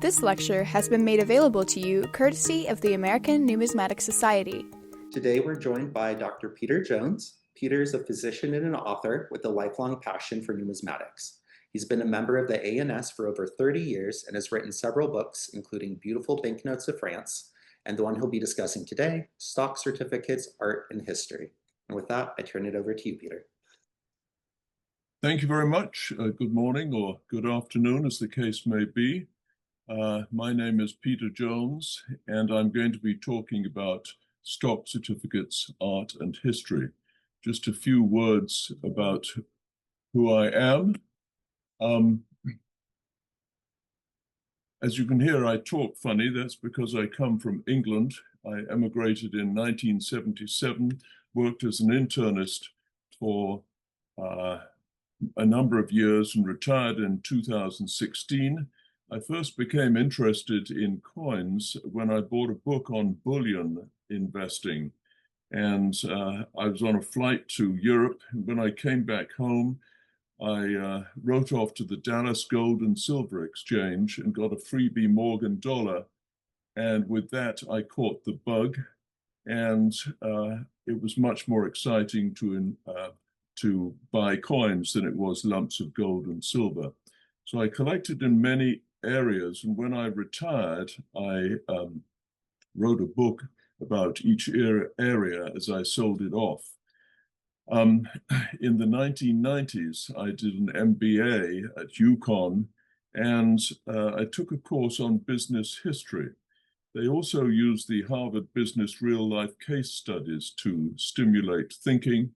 This lecture has been made available to you courtesy of the American Numismatic Society. Today we're joined by Dr. Peter Jones. Peter is a physician and an author with a lifelong passion for numismatics. He's been a member of the ANS for over 30 years and has written several books, including Beautiful Banknotes of France, and the one he'll be discussing today, Stock Certificates, Art and History. And with that, I turn it over to you, Peter. Thank you very much. Good morning or good afternoon, as the case may be. My name is Peter Jones, and I'm going to be talking about stock certificates, art and history. Just a few words about who I am. As you can hear, I talk funny. That's because I come from England. I emigrated in 1977, worked as an internist for a number of years and retired in 2016. I first became interested in coins when I bought a book on bullion investing. And I was on a flight to Europe. And when I came back home, I wrote off to the Dallas Gold and Silver Exchange and got a freebie Morgan dollar. And with that, I caught the bug. And it was much more exciting to buy coins than it was lumps of gold and silver. So I collected in many areas, and when I retired, I wrote a book about each area as I sold it off. In the 1990s, I did an MBA at UConn, and I took a course on business history. They also used the Harvard Business real-life case studies to stimulate thinking.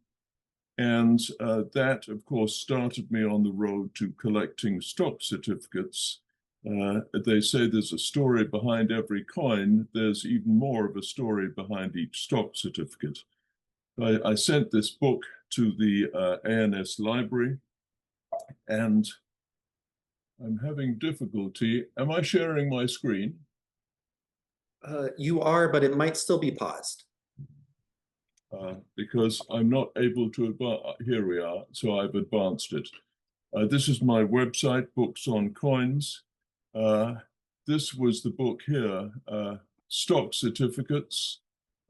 And that, of course, started me on the road to collecting stock certificates. They say there's a story behind every coin. There's even more of a story behind each stock certificate. I sent this book to the ANS library, and I'm having difficulty. Am I sharing my screen? You are, but it might still be paused. Because I'm not able to, here we are, so I've advanced it. This is my website, Books on Coins. This was the book here, Stock Certificates,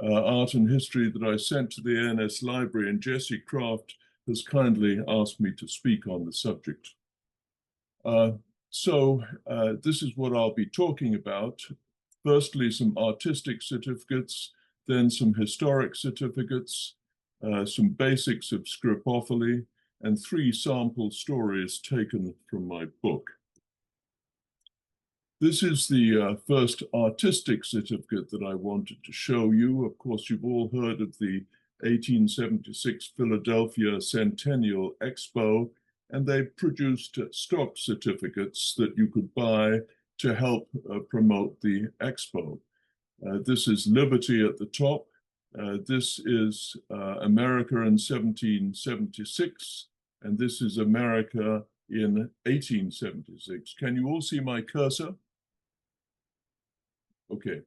Art and History, that I sent to the ANS Library, and Jesse Kraft has kindly asked me to speak on the subject. This is what I'll be talking about. Firstly, some artistic certificates, then some historic certificates, some basics of Scripophily, and 3 sample stories taken from my book. This is the first artistic certificate that I wanted to show you. Of course, you've all heard of the 1876 Philadelphia Centennial Expo, and they produced stock certificates that you could buy to help promote the expo. This is Liberty at the top. This is America in 1776, and this is America in 1876. Can you all see my cursor? Okay.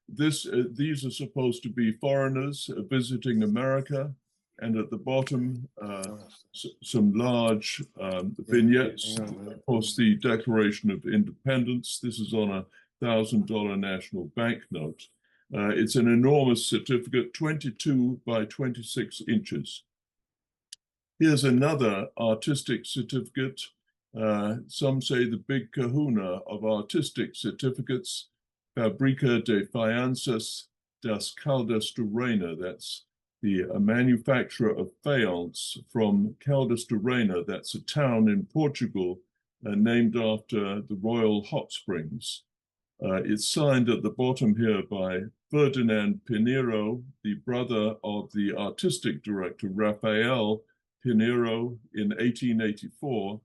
These are supposed to be foreigners visiting America, and at the bottom, some large vignettes. Of course, the Declaration of Independence. This is on a $1,000 national banknote. It's an enormous certificate, 22 by 26 inches. Here's another artistic certificate. Some say the big kahuna of artistic certificates, Fabrica de Fayanzas das Caldas de Reina. That's the manufacturer of faience from Caldas de Reina. That's a town in Portugal named after the royal hot springs. It's signed at the bottom here by Ferdinand Pinheiro, the brother of the artistic director Rafael Pinheiro in 1884.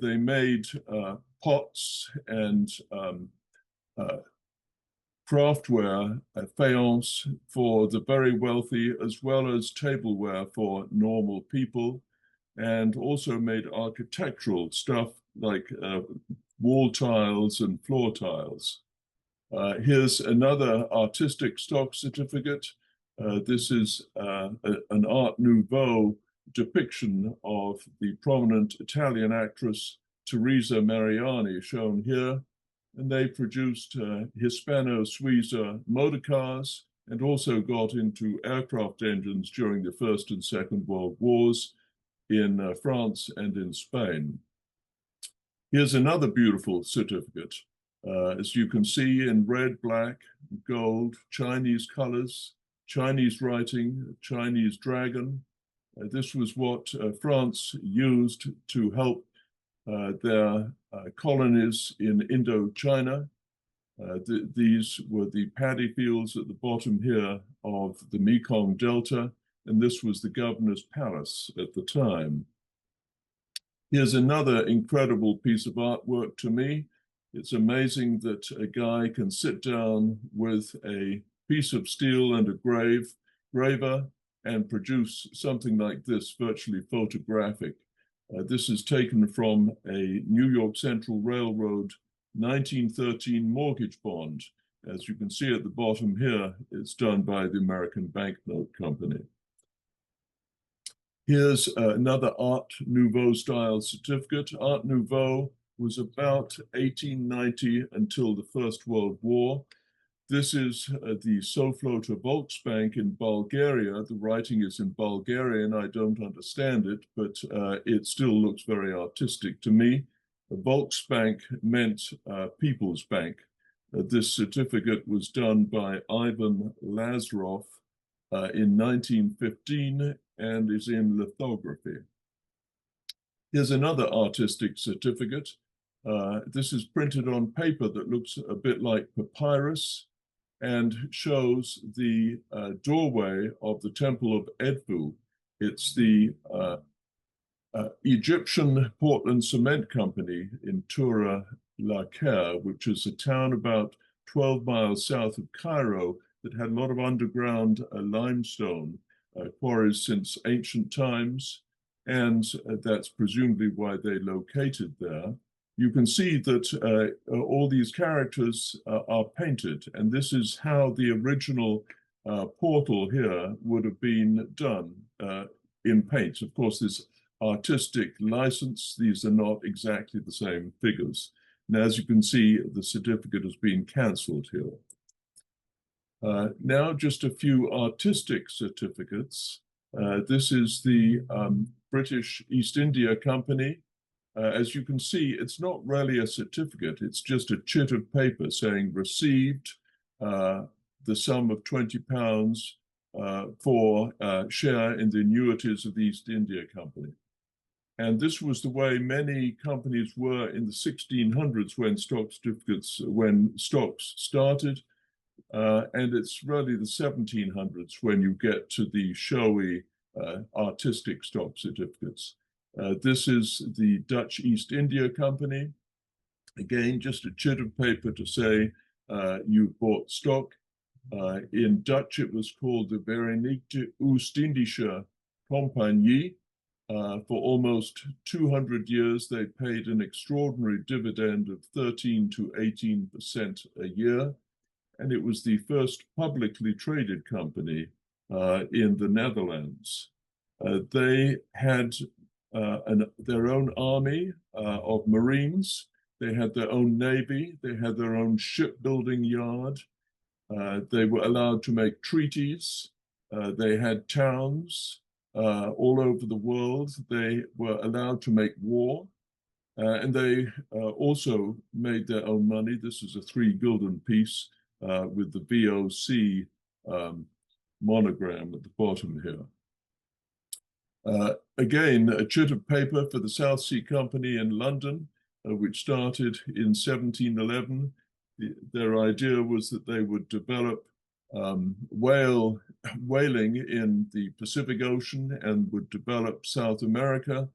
They made pots and craftware, faience for the very wealthy, as well as tableware for normal people, and also made architectural stuff like wall tiles and floor tiles. Here's another artistic stock certificate. This is an Art Nouveau depiction of the prominent Italian actress Teresa Mariani, shown here. and they produced Hispano-Suiza motor cars and also got into aircraft engines during the First and Second World Wars in France and in Spain. Here's another beautiful certificate. As you can see, in red, black, gold, Chinese colors, Chinese writing, Chinese dragon. This was what France used to help their colonies in Indochina. These were the paddy fields at the bottom here of the Mekong Delta, and this was the governor's palace at the time. Here's another incredible piece of artwork to me. It's amazing that a guy can sit down with a piece of steel and a graver and produce something like this, virtually photographic. This is taken from a New York Central Railroad 1913 mortgage bond. As you can see at the bottom here, it's done by the American Banknote Company. Here's another Art Nouveau style certificate. Art Nouveau was about 1890 until the First World War. This is the Soflota Volksbank in Bulgaria. The writing is in Bulgarian. I don't understand it, but it still looks very artistic to me. A Volksbank meant People's Bank. This certificate was done by Ivan Lazarov in 1915 and is in lithography. Here's another artistic certificate. This is printed on paper that looks a bit like papyrus and shows the doorway of the Temple of Edfu. It's the Egyptian Portland Cement Company in Tura Laker, which is a town about 12 miles south of Cairo that had a lot of underground limestone quarries since ancient times, and that's presumably why they located there. You can see that all these characters are painted, and this is how the original portal here would have been done in paint. Of course, this artistic license, these are not exactly the same figures. And as you can see, the certificate has been cancelled here. Now just a few artistic certificates. This is the British East India Company. As you can see, it's not really a certificate, it's just a chit of paper saying received the sum of £20 for share in the annuities of the East India Company. And this was the way many companies were in the 1600s when stocks started. And it's really the 1700s when you get to the showy artistic stock certificates. This is the Dutch East India Company. Again, just a chit of paper to say you bought stock. In Dutch, it was called the Verenigde Oost-Indische Compagnie. For almost 200 years, they paid an extraordinary dividend of 13 to 18% a year. And it was the first publicly traded company in the Netherlands. They had their own army of Marines. They had their own navy. They had their own shipbuilding yard. They were allowed to make treaties. They had towns all over the world. They were allowed to make war. And they also made their own money. This is a 3 gulden piece with the VOC monogram at the bottom here. Again, a chit of paper for the South Sea Company in London, which started in 1711. Their idea was that they would develop whaling in the Pacific Ocean and would develop South America,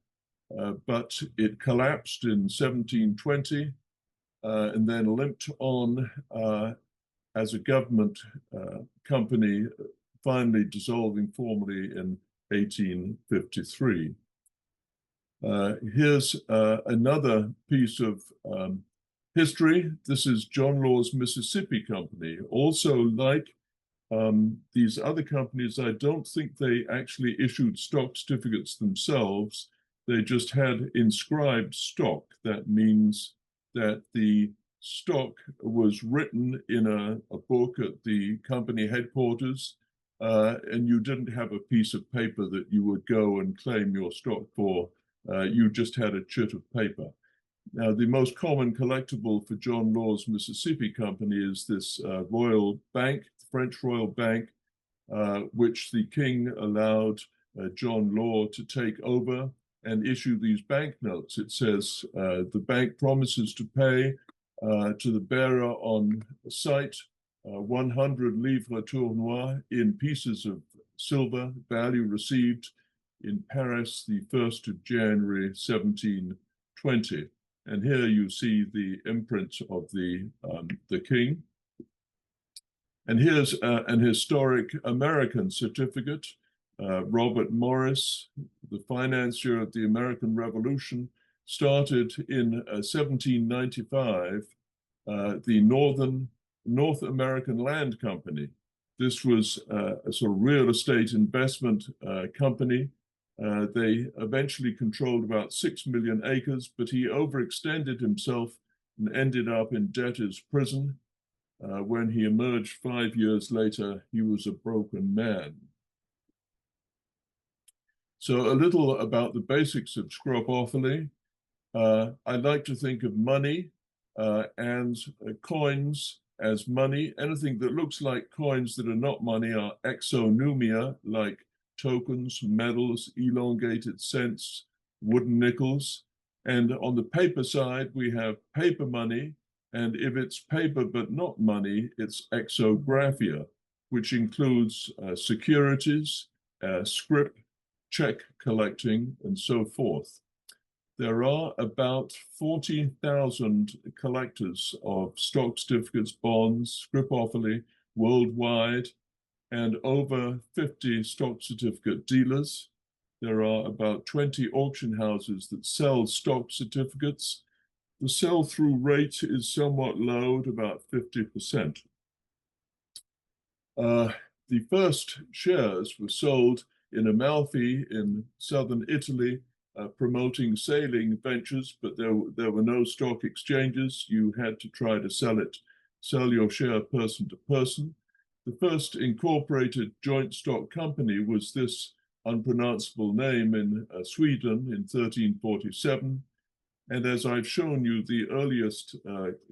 but it collapsed in 1720 and then limped on as a government company, finally dissolving formally in 1853. Here's another piece of history. This is John Law's Mississippi Company. Also, like these other companies, I don't think they actually issued stock certificates themselves. They just had inscribed stock. That means that the stock was written in a book at the company headquarters, and you didn't have a piece of paper that you would go and claim your stock for. You just had a chit of paper. Now, the most common collectible for John Law's Mississippi Company is this Royal Bank, French Royal Bank, which the king allowed John Law to take over and issue these banknotes. It says the bank promises to pay to the bearer on sight 100 livres tournois in pieces of silver, value received in Paris the 1st of January 1720. And here you see the imprint of the king. And here's an historic American certificate. Robert Morris, the financier of the American Revolution, started in 1795 the North American Land Company. This was a sort of real estate investment company. They eventually controlled about 6 million acres, but he overextended himself and ended up in debtor's prison. When he emerged 5 years later, he was a broken man. So a little about the basics of Scripophily. I like to think of money and coins as money. Anything that looks like coins that are not money are exonumia, like tokens, medals, elongated cents, wooden nickels. And on the paper side, we have paper money. And if it's paper but not money, it's exographia, which includes securities, scrip, check collecting, and so forth. There are about 40,000 collectors of stock certificates, bonds, Scripophily worldwide, and over 50 stock certificate dealers. There are about 20 auction houses that sell stock certificates. The sell-through rate is somewhat low at about 50%. The first shares were sold in Amalfi in southern Italy, promoting sailing ventures, but there were no stock exchanges. You had to try to sell your share person to person. The first incorporated joint stock company was this unpronounceable name in Sweden in 1347. And as I've shown you, the earliest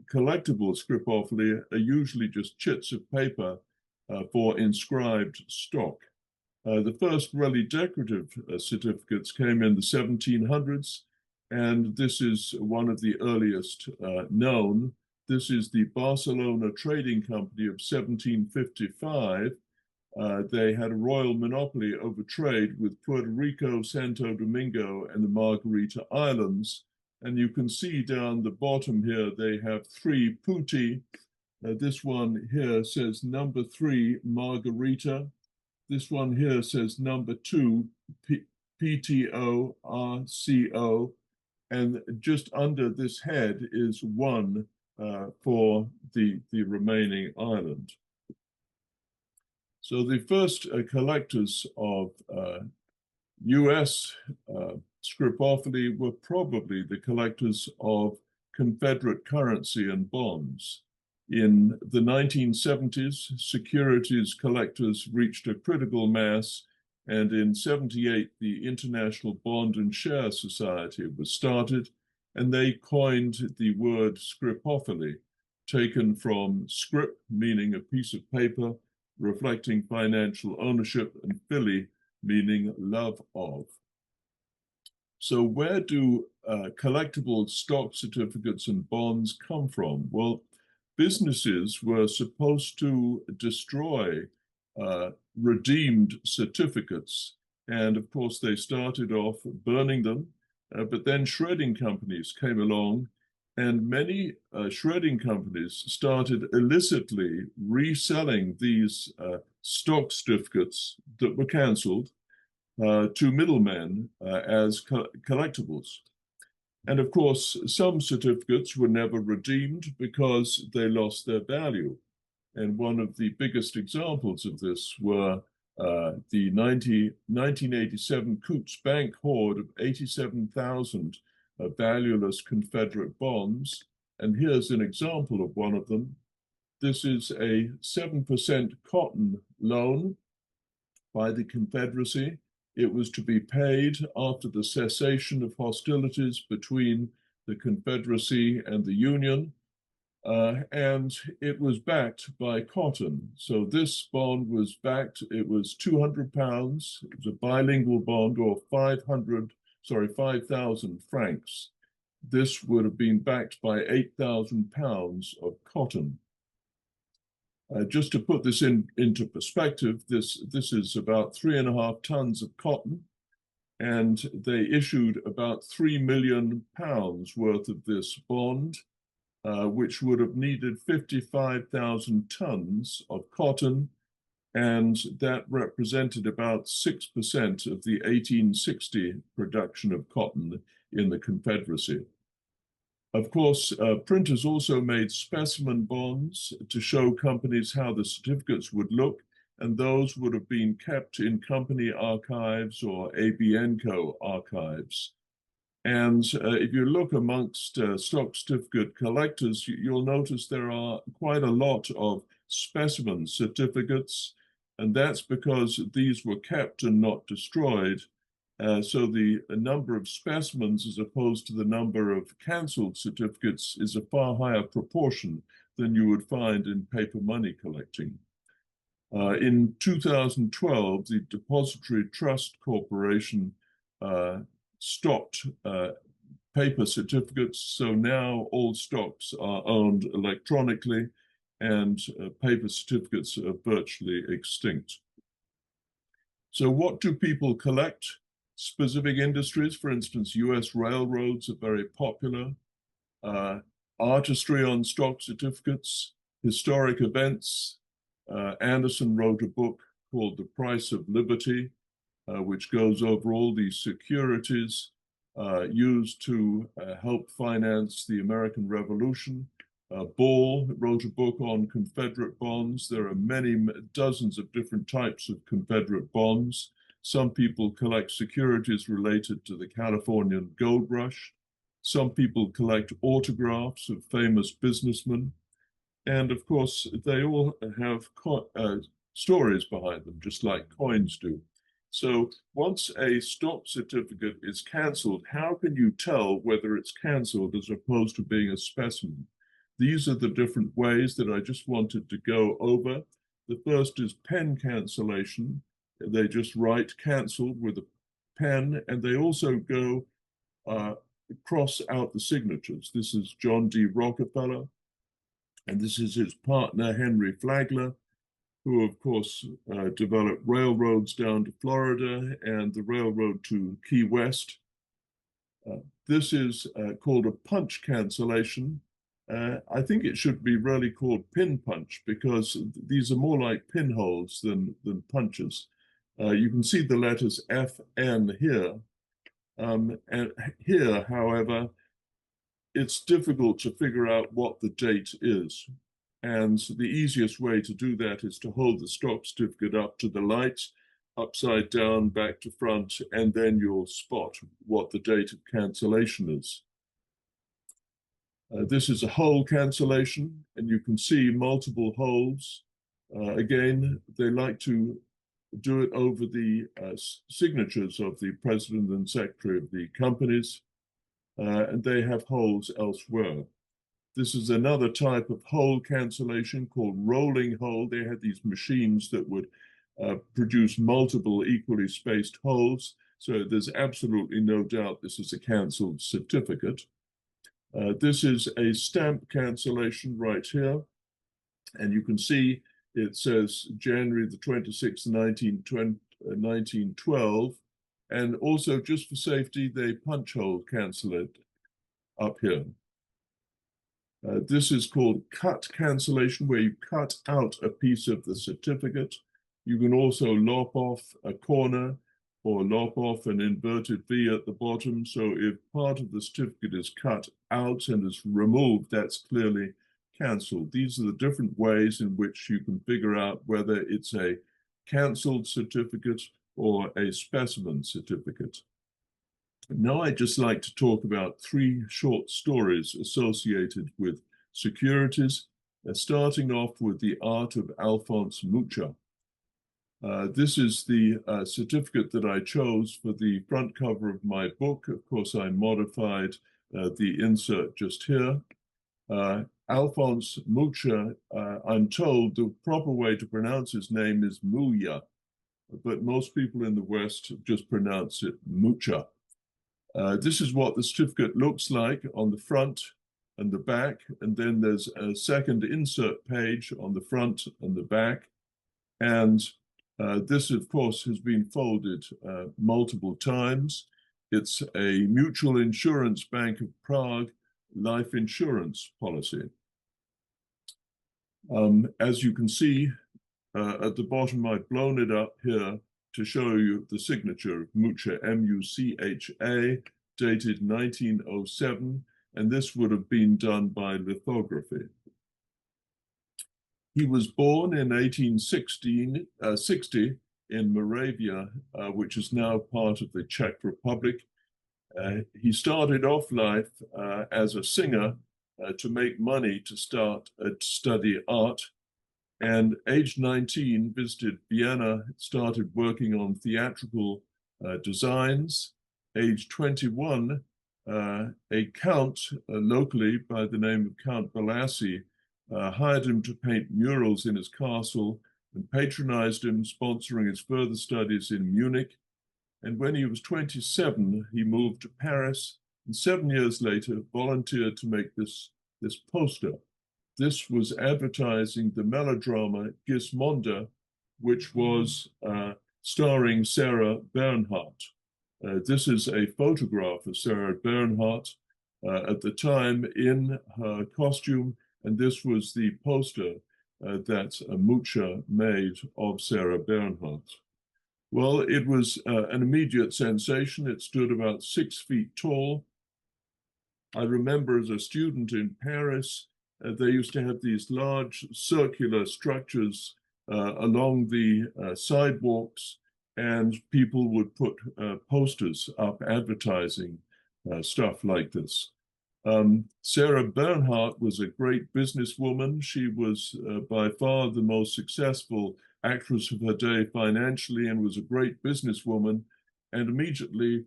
collectible Scripophily are usually just chits of paper for inscribed stock. The first really decorative certificates came in the 1700s, and this is one of the earliest known. This is the Barcelona Trading Company of 1755. They had a royal monopoly over trade with Puerto Rico, Santo Domingo, and the Margarita Islands. And you can see down the bottom here, they have 3 putti. This one here says number 3 Margarita. This one here says number 2 PTO RCO. And just under this head is 1 for the remaining island. So the first collectors of US Scripophily were probably the collectors of Confederate currency and bonds. In the 1970s, securities collectors reached a critical mass, and in 78, the International Bond and Share Society was started, and they coined the word Scripophily, taken from scrip, meaning a piece of paper, reflecting financial ownership, and philly, meaning love of. So where do collectible stock certificates and bonds come from? Well, businesses were supposed to destroy redeemed certificates. And of course, they started off burning them, but then shredding companies came along, and many shredding companies started illicitly reselling these stock certificates that were canceled to middlemen as collectibles. And of course, some certificates were never redeemed because they lost their value. And one of the biggest examples of this were the 1987 Coots Bank hoard of 87,000 valueless Confederate bonds. And here's an example of one of them. This is a 7% cotton loan by the Confederacy. It was to be paid after the cessation of hostilities between the Confederacy and the Union, and it was backed by cotton. So this bond was backed, it was £200, it was a bilingual bond, or 5,000 francs. This would have been backed by £8,000 of cotton. Just to put this into perspective, this is about 3.5 tons of cotton, and they issued about £3 million worth of this bond, which would have needed 55,000 tons of cotton, and that represented about 6% of the 1860 production of cotton in the Confederacy. Of course, printers also made specimen bonds to show companies how the certificates would look, and those would have been kept in company archives or ABN Co. archives. And if you look amongst stock certificate collectors, you'll notice there are quite a lot of specimen certificates, and that's because these were kept and not destroyed. So the number of specimens as opposed to the number of cancelled certificates is a far higher proportion than you would find in paper money collecting. In 2012, the Depository Trust Corporation stopped paper certificates, so now all stocks are owned electronically, and paper certificates are virtually extinct. So what do people collect? Specific industries, for instance, US railroads are very popular. Artistry on stock certificates, historic events. Anderson wrote a book called The Price of Liberty, which goes over all these securities used to help finance the American Revolution. Ball wrote a book on Confederate bonds. There are dozens of different types of Confederate bonds. Some people collect securities related to the Californian gold rush. Some people collect autographs of famous businessmen. And of course, they all have stories behind them, just like coins do. So once a stock certificate is cancelled, how can you tell whether it's cancelled as opposed to being a specimen? These are the different ways that I just wanted to go over. The first is pen cancellation. They just write cancelled with a pen, and they also go cross out the signatures. This is John D. Rockefeller, and this is his partner, Henry Flagler, who, of course, developed railroads down to Florida and the railroad to Key West. This is called a punch cancellation. I think it should be really called pin punch, because these are more like pinholes than punches. You can see the letters FN here. And here, however, it's difficult to figure out what the date is. And the easiest way to do that is to hold the stock certificate up to the light, upside down, back to front, and then you'll spot what the date of cancellation is. This is a hole cancellation, and you can see multiple holes. Again, they like to do it over the signatures of the president and secretary of the companies, and they have holes elsewhere. This is another type of hole cancellation called rolling hole. They had these machines that would produce multiple equally spaced holes. So there's absolutely no doubt this is a cancelled certificate. This is a stamp cancellation right here. And you can see it says January the 26th, 1912. And also, just for safety, they punch hole cancel it up here. This is called cut cancellation, where you cut out a piece of the certificate. You can also lop off a corner or lop off an inverted V at the bottom. So if part of the certificate is cut out and is removed, that's clearly cancelled. These are the different ways in which you can figure out whether it's a cancelled certificate or a specimen certificate. Now I'd just like to talk about 3 short stories associated with securities, starting off with The Art of Alphonse Mucha. This is the certificate that I chose for the front cover of my book. Of course, I modified the insert just here. Alphonse Mucha, I'm told the proper way to pronounce his name is Muya, but most people in the West just pronounce it Mucha. This is what the certificate looks like on the front and the back, and then there's a second insert page on the front and the back. And this, of course, has been folded multiple times. It's a Mutual Insurance Bank of Prague life insurance policy. As you can see, at the bottom, I've blown it up here to show you the signature of Mucha, M-U-C-H-A, dated 1907, and this would have been done by lithography. He was born in 1860 in Moravia, which is now part of the Czech Republic. He started off life as a singer to make money to study art. And age 19, visited Vienna, started working on theatrical designs. Age 21, a count locally by the name of Count Balassi hired him to paint murals in his castle and patronized him, sponsoring his further studies in Munich. And when he was 27, he moved to Paris, and 7 years later volunteered to make this poster. This was advertising the melodrama Gismonde, which was starring Sarah Bernhardt. This is a photograph of Sarah Bernhardt at the time in her costume, and this was the poster that Mucha made of Sarah Bernhardt. Well, it was an immediate sensation. It stood about 6 feet tall. I remember as a student in Paris, they used to have these large circular structures along the sidewalks, and people would put posters up advertising stuff like this. Sarah Bernhardt was a great businesswoman. She was by far the most successful actress of her day financially and was a great businesswoman, and immediately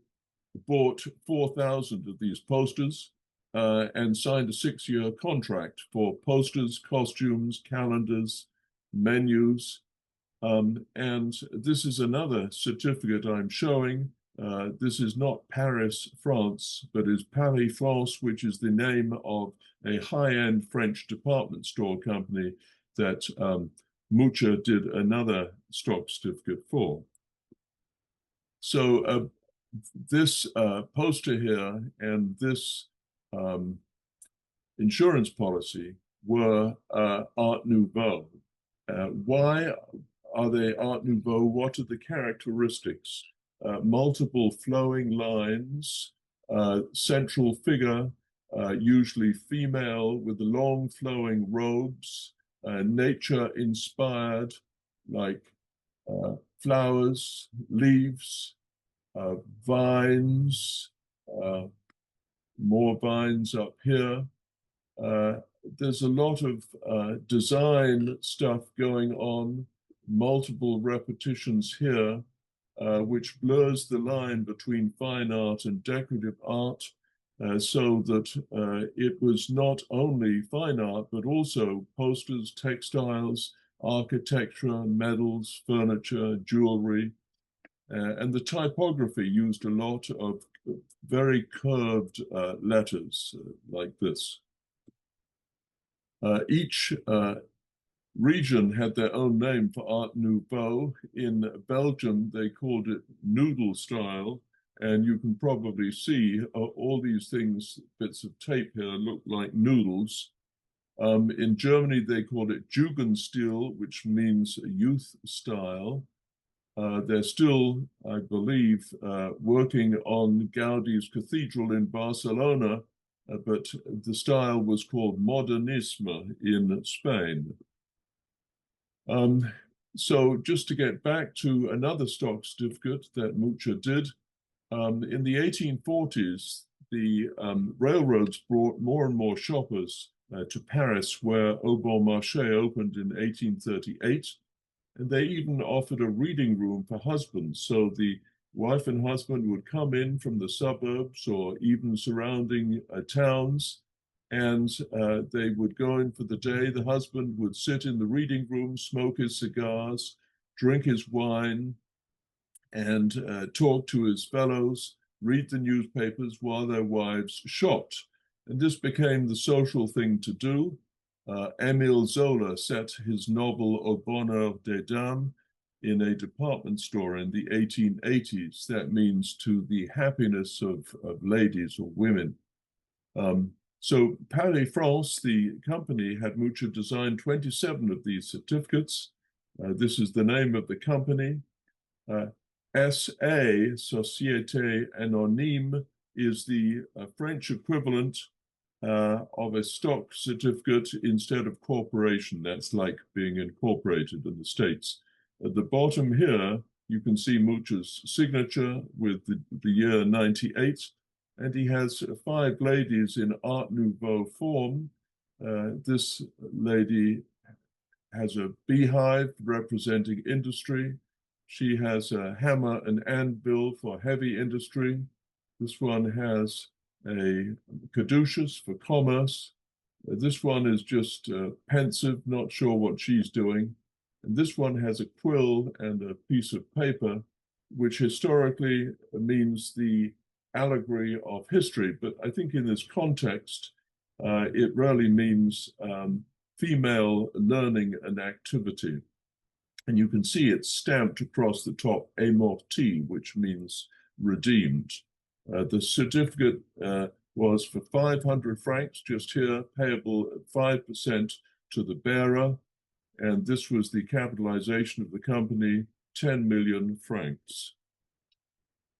bought 4,000 of these posters and signed a 6-year contract for posters, costumes, calendars, menus. And this is another certificate I'm showing. This is not Paris, France, but is Paris, France, which is the name of a high-end French department store company that Mucha did another stock certificate for. So this poster here and this insurance policy were Art Nouveau. Why are they Art Nouveau? What are the characteristics? Multiple flowing lines, central figure, usually female with the long flowing robes, nature inspired, like flowers, leaves, vines, more vines up here. There's a lot of design stuff going on, multiple repetitions here, which blurs the line between fine art and decorative art, so that it was not only fine art, but also posters, textiles, architecture, medals, furniture, jewelry. And the typography used a lot of very curved letters like this. Each region had their own name for Art Nouveau. In Belgium, they called it noodle style, and you can probably see all these things, bits of tape here, look like noodles. In Germany, they called it Jugendstil, which means youth style. They're still, I believe, working on Gaudi's cathedral in Barcelona, but the style was called Modernisme in Spain. So just to get back to another stock certificate that Mucha did, In the 1840s, the railroads brought more and more shoppers to Paris, where Au Bon Marché opened in 1838. And they even offered a reading room for husbands. So the wife and husband would come in from the suburbs or even surrounding towns, and they would go in for the day. The husband would sit in the reading room, smoke his cigars, drink his wine, and talk to his fellows, read the newspapers while their wives shopped. And this became the social thing to do. Émile Zola set his novel Au Bonheur des Dames in a department store in the 1880s. That means to the happiness of ladies or women. So Paris France, the company, had Mucha design 27 of these certificates. This is the name of the company. SA, Société Anonyme, is the French equivalent of a stock certificate instead of corporation. That's like being incorporated in the States. At the bottom here, you can see Mucha's signature with the year 98, and he has 5 ladies in Art Nouveau form. This lady has a beehive representing industry. She has a hammer and anvil for heavy industry. This one has a caduceus for commerce. This one is just pensive, not sure what she's doing. And this one has a quill and a piece of paper, which historically means the allegory of history. But I think in this context, it really means female learning and activity. And you can see it's stamped across the top, amorti, which means redeemed. The certificate was for 500 francs, just here, payable at 5% to the bearer. And this was the capitalization of the company, 10 million francs.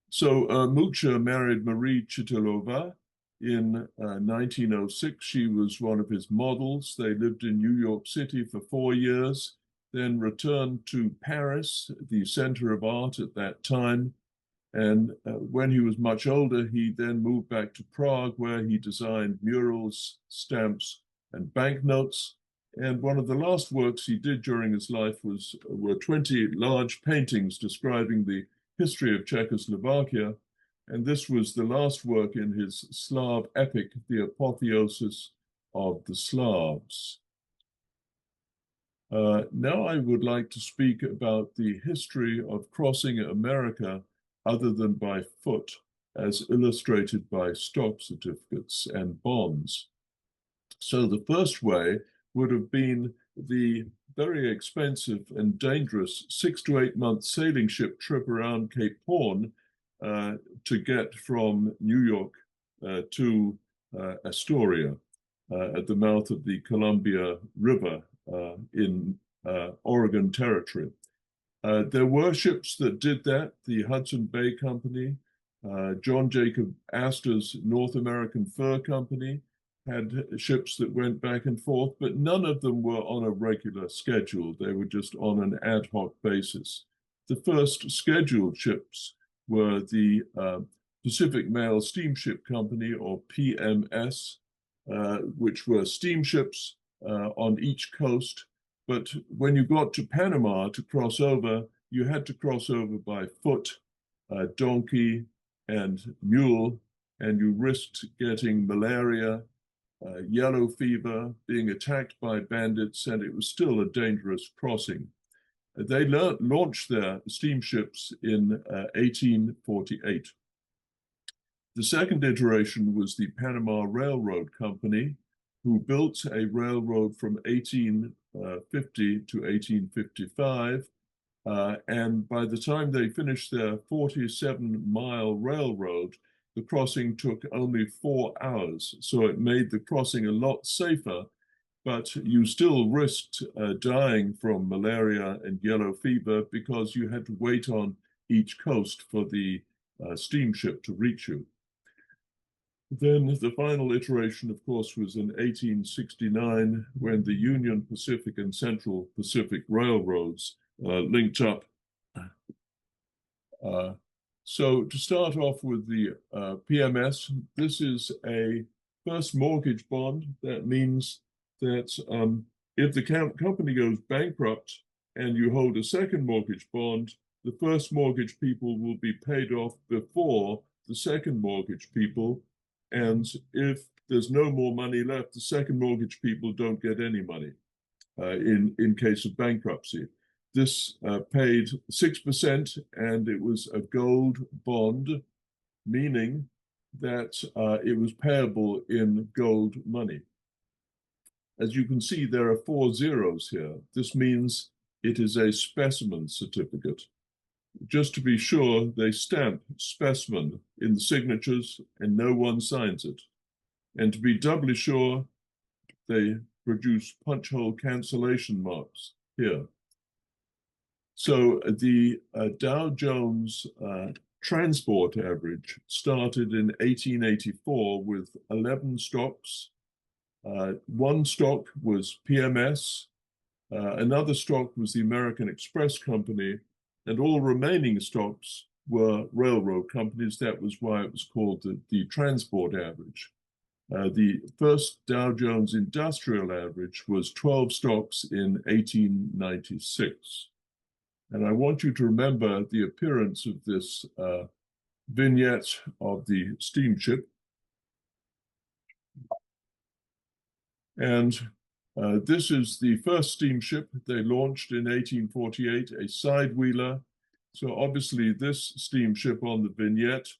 So Mucha married Marie Chitilova in 1906. She was one of his models. They lived in New York City for 4 years, then returned to Paris, the center of art at that time. And when he was much older, he then moved back to Prague, where he designed murals, stamps, and banknotes. And one of the last works he did during his life were 20 large paintings describing the history of Czechoslovakia. And this was the last work in his Slav epic, The Apotheosis of the Slavs. Now I would like to speak about the history of crossing America other than by foot, as illustrated by stock certificates and bonds. So the first way would have been the very expensive and dangerous 6 to 8 month sailing ship trip around Cape Horn to get from New York to Astoria at the mouth of the Columbia River in Oregon Territory. There were ships that did that, the Hudson Bay Company, John Jacob Astor's North American Fur Company had ships that went back and forth, but none of them were on a regular schedule. They were just on an ad hoc basis. The first scheduled ships were the Pacific Mail Steamship Company, or PMS, which were steamships on each coast. But when you got to Panama to cross over, you had to cross over by foot, donkey, and mule, and you risked getting malaria, yellow fever, being attacked by bandits, and it was still a dangerous crossing. They launched their steamships in 1848. The second iteration was the Panama Railroad Company, who built a railroad from 1850 to 1855. And by the time they finished their 47-mile railroad, the crossing took only 4 hours. So it made the crossing a lot safer, but you still risked dying from malaria and yellow fever because you had to wait on each coast for the steamship to reach you. Then the final iteration, of course, was in 1869 when the Union Pacific and Central Pacific Railroads linked up. So to start off with the PMS, this is a first mortgage bond. That means that if the company goes bankrupt and you hold a second mortgage bond, the first mortgage people will be paid off before the second mortgage people. And if there's no more money left, the second mortgage people don't get any money in case of bankruptcy. This paid 6%, and it was a gold bond, meaning that it was payable in gold money. As you can see, there are 4 zeros here. This means it is a specimen certificate. Just to be sure, they stamp specimen in the signatures and no one signs it. And to be doubly sure, they produce punch hole cancellation marks here. So the Dow Jones transport average started in 1884 with 11 stocks. One stock was PMS, another stock was the American Express Company, and all remaining stocks were railroad companies. That was why it was called the transport average. The first Dow Jones Industrial Average was 12 stocks in 1896. And I want you to remember the appearance of this vignette of the steamship. And this is the first steamship they launched in 1848, a side-wheeler. So obviously this steamship on the vignette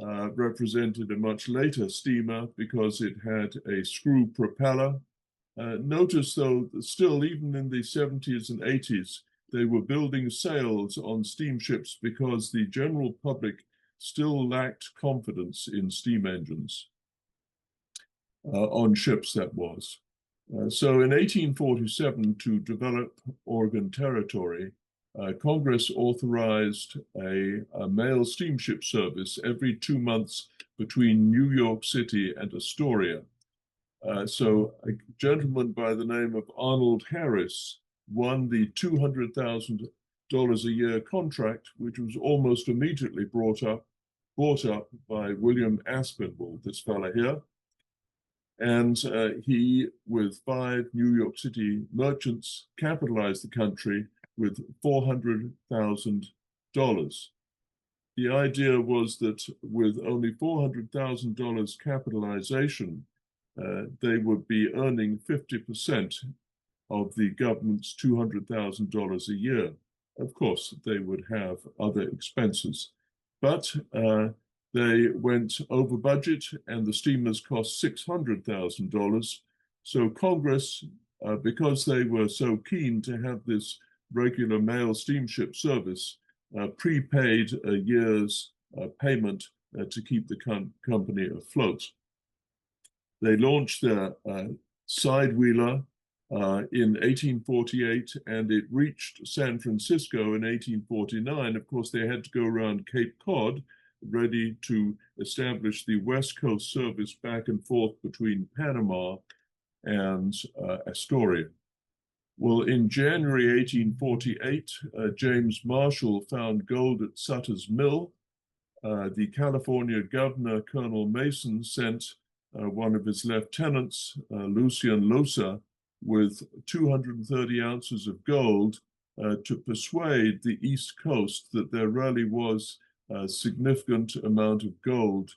represented a much later steamer because it had a screw propeller. Notice though, that still even in the 70s and 80s, they were building sails on steamships because the general public still lacked confidence in steam engines, on ships that was. So in 1847, to develop Oregon Territory, Congress authorized a mail steamship service every 2 months between New York City and Astoria. So a gentleman by the name of Arnold Harris won the $200,000 a year contract, which was almost immediately bought up by William Aspinwall, this fellow here. And he, with 5 New York City merchants, capitalized the country with $400,000. The idea was that with only $400,000 capitalization, they would be earning 50% of the government's $200,000 a year. Of course, they would have other expenses, but they went over budget and the steamers cost $600,000. So Congress, because they were so keen to have this regular mail steamship service, prepaid a year's payment to keep the company afloat. They launched their side-wheeler in 1848, and it reached San Francisco in 1849. Of course, they had to go around Cape Cod, ready to establish the West Coast service back and forth between Panama and Astoria. Well, in January 1848, James Marshall found gold at Sutter's Mill. The California governor, Colonel Mason, sent one of his lieutenants, Lucien Losa, with 230 ounces of gold to persuade the East Coast that there really was a significant amount of gold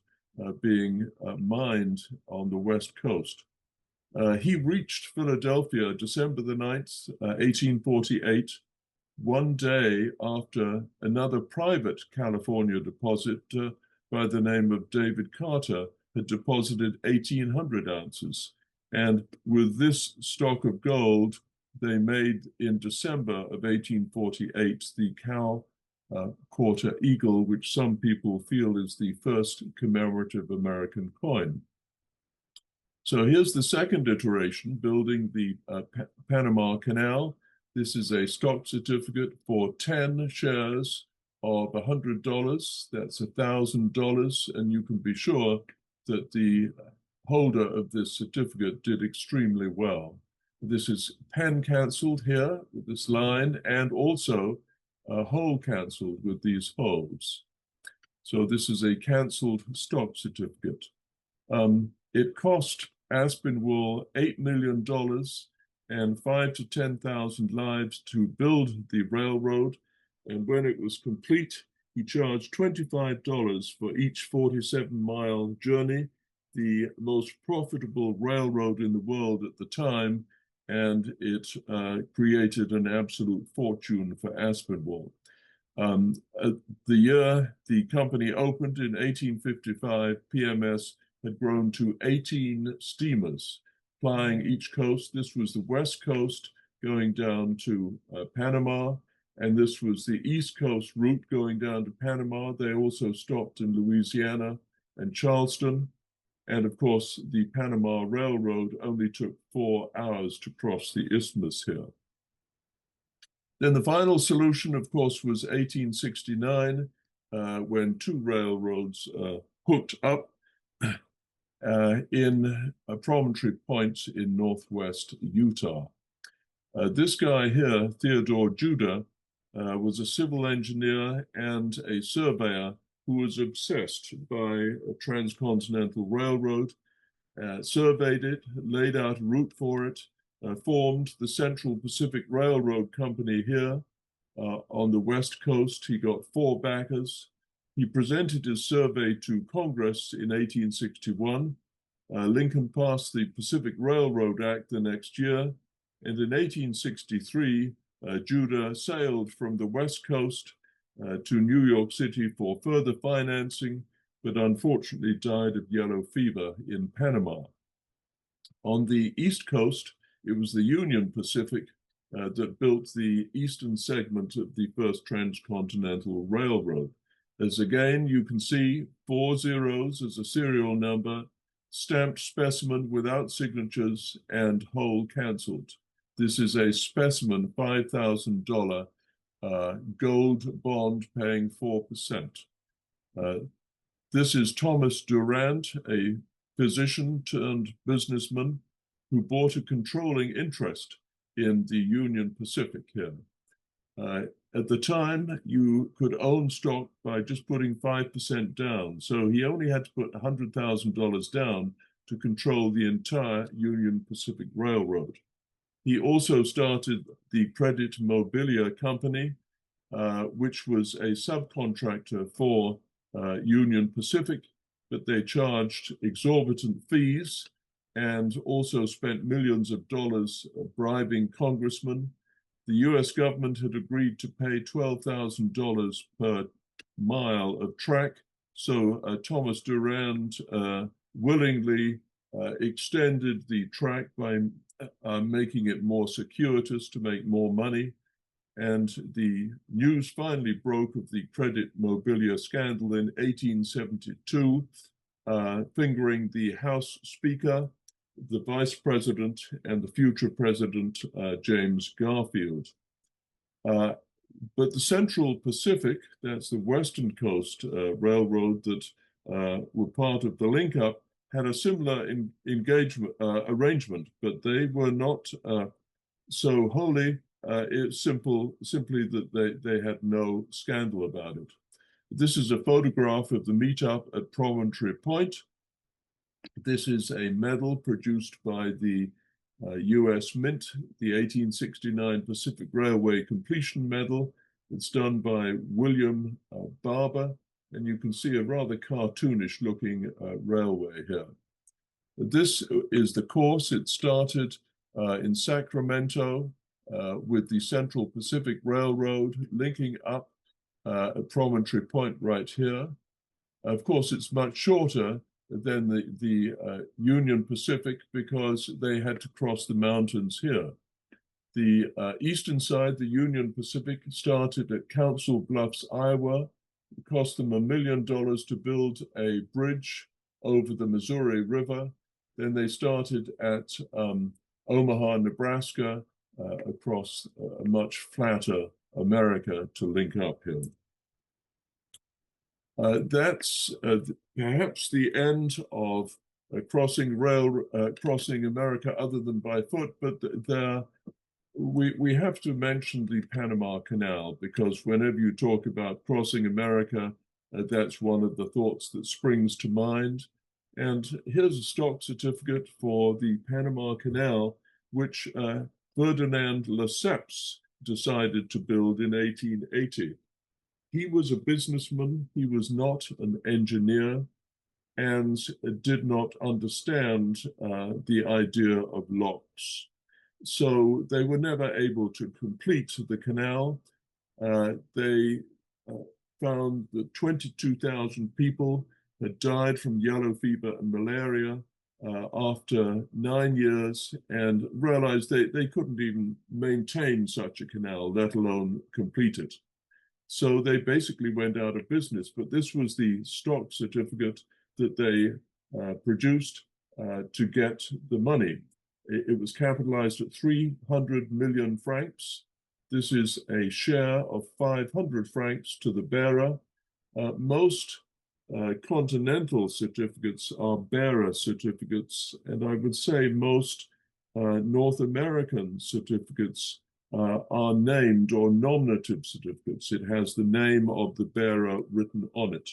being mined on the West Coast. He reached Philadelphia December the 9th, 1848, one day after another private California depositor by the name of David Carter had deposited 1,800 ounces. And with this stock of gold, they made in December of 1848 the cow quarter eagle, which some people feel is the first commemorative American coin. So here's the second iteration, building the Panama Canal. This is a stock certificate for 10 shares of $100. That's $1,000, and you can be sure that the holder of this certificate did extremely well. This is pen canceled here with this line, and also hole canceled with these holes. So this is a cancelled stock certificate. It cost Aspinwall $8 million and 5,000 to 10,000 lives to build the railroad. And when it was complete, he charged $25 for each 47-mile journey, the most profitable railroad in the world at the time, and it created an absolute fortune for Aspinwall. The year the company opened in 1855, PMS had grown to 18 steamers plying each coast. This was the west coast going down to Panama, and this was the east coast route going down to Panama. They also stopped in Louisiana and Charleston. And of course, the Panama Railroad only took 4 hours to cross the isthmus here. Then the final solution, of course, was 1869, when 2 railroads hooked up in a promontory point in northwest Utah. This guy here, Theodore Judah, was a civil engineer and a surveyor who was obsessed by a transcontinental railroad, surveyed it, laid out a route for it, formed the Central Pacific Railroad Company here on the West Coast. He got 4 backers. He presented his survey to Congress in 1861. Lincoln passed the Pacific Railroad Act the next year. And in 1863, Judah sailed from the West Coast to New York City for further financing, but unfortunately died of yellow fever in Panama. On the East Coast, it was the Union Pacific that built the eastern segment of the first transcontinental railroad. As again, you can see 4 zeros as a serial number, stamped specimen without signatures, and whole canceled. This is a specimen $5,000 gold bond paying 4%. This is Thomas Durant, a physician turned businessman who bought a controlling interest in the Union Pacific here. At the time, you could own stock by just putting 5% down. So he only had to put $100,000 down to control the entire Union Pacific Railroad. He also started the Credit Mobilia Company, which was a subcontractor for Union Pacific, but they charged exorbitant fees and also spent millions of dollars bribing congressmen. The US government had agreed to pay $12,000 per mile of track, so Thomas Durand willingly extended the track by making it more circuitous to make more money. And the news finally broke of the Credit Mobilia scandal in 1872, fingering the House Speaker, the Vice President, and the future President, James Garfield. But the Central Pacific, that's the Western Coast Railroad that were part of the link-up, had a similar arrangement, but they were not so wholly. It's simply that they had no scandal about it. This is a photograph of the meetup at Promontory Point. This is a medal produced by the US Mint, the 1869 Pacific Railway Completion Medal. It's done by William Barber, and you can see a rather cartoonish looking railway here. This is the course. It started in Sacramento with the Central Pacific Railroad linking up at Promontory Point right here. Of course, it's much shorter than the Union Pacific because they had to cross the mountains here. The eastern side, the Union Pacific, started at Council Bluffs, Iowa. It cost them $1 million to build a bridge over the Missouri River. Then they started at Omaha, Nebraska, across a much flatter America to link up here. That's perhaps the end of crossing America other than by foot, but we have to mention the Panama Canal, because whenever you talk about crossing America, That's one of the thoughts that springs to mind. And here's a stock certificate for the Panama Canal, which Ferdinand Lesseps decided to build in 1880. He was a businessman, he was not an engineer, and did not understand the idea of locks. So they were never able to complete the canal. They found that 22,000 people had died from yellow fever and malaria after 9 years, and realized they couldn't even maintain such a canal, let alone complete it. So they basically went out of business. But this was the stock certificate that they produced to get the money. It was capitalized at 300 million francs. This is a share of 500 francs to the bearer. Most continental certificates are bearer certificates, and I would say most North American certificates are named or nominative certificates. It has the name of the bearer written on it.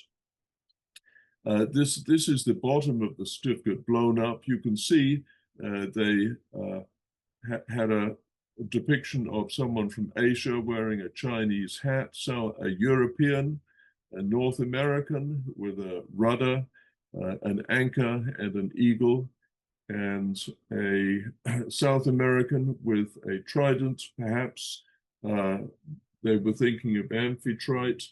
This is the bottom of the certificate blown up. You can see they had a depiction of someone from Asia wearing a Chinese hat, so a European, a North American with a rudder, an anchor and an eagle, and a South American with a trident, perhaps. They were thinking of Amphitrite,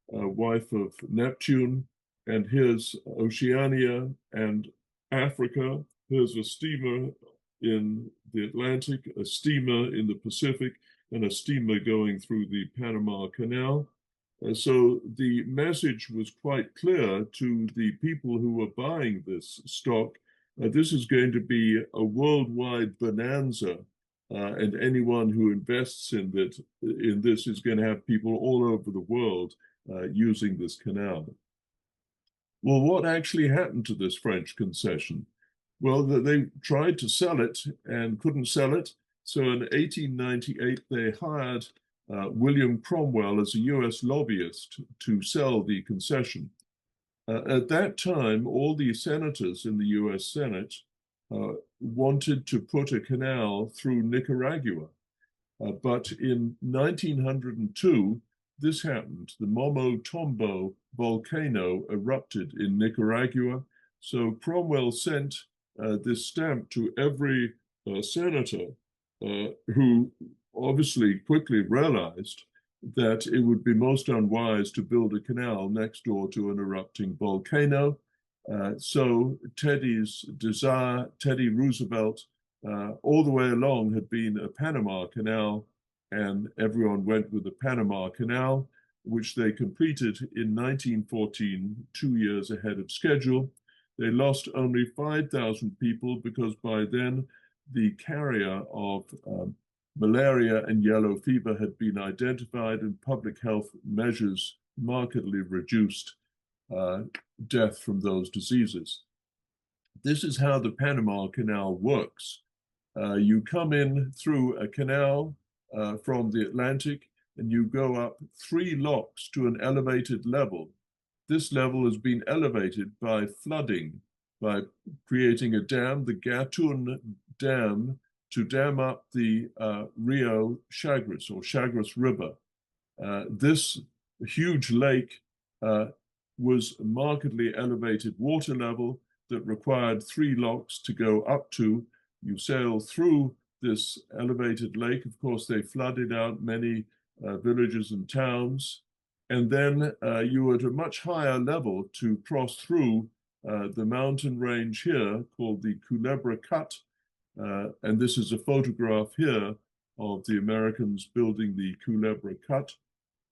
wife of Neptune. And here's Oceania and Africa. Here's a steamer in the Atlantic, a steamer in the Pacific, and a steamer going through the Panama Canal. So the message was quite clear to the people who were buying this stock. This is going to be a worldwide bonanza, and anyone who invests in this is going to have people all over the world using this canal. Well, what actually happened to this French concession? Well, they tried to sell it and couldn't sell it. So in 1898, they hired William Cromwell as a US lobbyist to sell the concession. At that time, all the senators in the US Senate wanted to put a canal through Nicaragua. But in 1902, this happened. The Momotombo volcano erupted in Nicaragua. So Cromwell sent this stamp to every senator who obviously quickly realized that it would be most unwise to build a canal next door to an erupting volcano. So Teddy's desire, Teddy Roosevelt, all the way along had been a Panama Canal, and everyone went with the Panama Canal, which they completed in 1914, 2 years ahead of schedule. They lost only 5,000 people because by then the carrier of malaria and yellow fever had been identified, and public health measures markedly reduced death from those diseases. This is how the Panama Canal works. You come in through a canal from the Atlantic, and you go up 3 locks to an elevated level. This level has been elevated by flooding, by creating a dam, the Gatun Dam, to dam up the Rio Chagres, or Chagres River. This huge lake was a markedly elevated water level that required 3 locks to go up to. You sail through this elevated lake. Of course, they flooded out many villages and towns. And then you were at a much higher level to cross through the mountain range here called the Culebra Cut. And this is a photograph here of the Americans building the Culebra Cut.